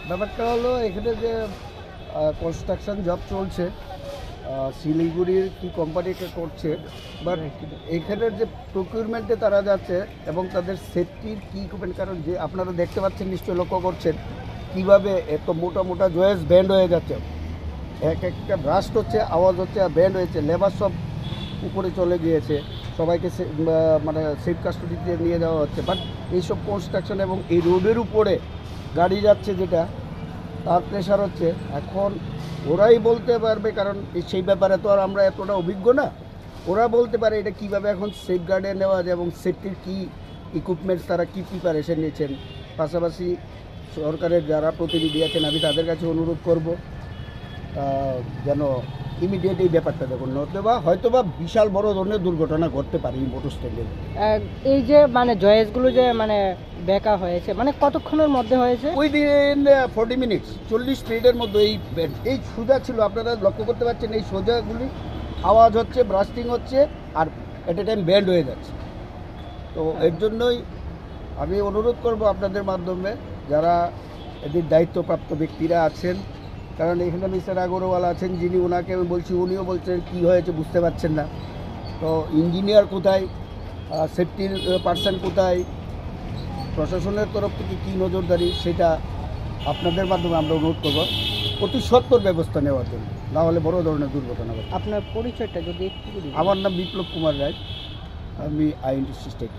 ব্যাপারটা হলো এখানে যে কনস্ট্রাকশন জব চলছে, শিলিগুড়ির কি কোম্পানিকে করছে, বাট এখানের যে প্রকিউরমেন্টে তারা যাচ্ছে এবং তাদের সেফটির কী ইকুইপমেন্ট, কারণ যে আপনারা দেখতে পাচ্ছেন, নিশ্চয়ই লক্ষ্য করছেন কীভাবে এত মোটা মোটা জয়েস ব্যান্ড হয়ে যাচ্ছে, এক একটা ব্রাস্ট হচ্ছে, আওয়াজ হচ্ছে আর ব্যান্ড হয়েছে, লেবার সব উপরে চলে গিয়েছে, সবাইকে মানে সেফ কাস্টডিতে নিয়ে যাওয়া হচ্ছে। বাট এইসব কনস্ট্রাকশন এবং এই রোডের উপরে গাড়ি যাচ্ছে যেটা, তার প্রেশার হচ্ছে, এখন ওরাই বলতে পারবে, কারণ সেই ব্যাপারে তো আর আমরা এতটা অভিজ্ঞ না। ওরা বলতে পারে এটা কীভাবে এখন সেফ গার্ডে নেওয়া যায় এবং সেফটির কী ইকুইপমেন্টস তারা কী প্রিপারেশন নিয়েছেন। পাশাপাশি সরকারের যারা প্রতিনিধি আছেন, আমি তাদের কাছে অনুরোধ করব যেন ইমিডিয়েট এই ব্যাপারটা দেখুন, নতুবা হয়তোবা বিশাল বড় ধরনের দুর্ঘটনা ঘটতে পারে এই মোটর স্ট্যান্ডে। এই যে মানে জয়েসগুলো যে মানে বেঁকা হয়েছে, মানে কতক্ষণের মধ্যে হয়েছে? উইদিন 40 মিনিটস, 40 মিনিটের মধ্যে এই সোজা ছিল, আপনারা লক্ষ্য করতে পারছেন এই সোজাগুলি আওয়াজ হচ্ছে, ব্রাস্টিং হচ্ছে আর এট এ টাইম ব্যান্ড হয়ে যাচ্ছে। তো এর জন্যই আমি অনুরোধ করব আপনাদের মাধ্যমে যারা এদের দায়িত্বপ্রাপ্ত ব্যক্তিরা আছেন, কারণ এখানে মিস্টার আগরওয়াল আছেন, যিনি ওনাকে আমি বলছি, উনিও বলছেন কী হয়েছে বুঝতে পারছেন না। তো ইঞ্জিনিয়ার কোথায়, সেফটির পার্সন কোথায়, প্রশাসনের তরফ থেকে কী নজরদারি, সেটা আপনাদের মাধ্যমে আমরা অনুরোধ করব অতি সত্বর ব্যবস্থা নেওয়ার জন্য, না হলে বড় ধরনের দুর্ঘটনা ঘটে। আপনার পরিচয়টা যদি একটু? আমার নাম বিপ্লব কুমার রায়, আমি আইএনটিসি স্টেট।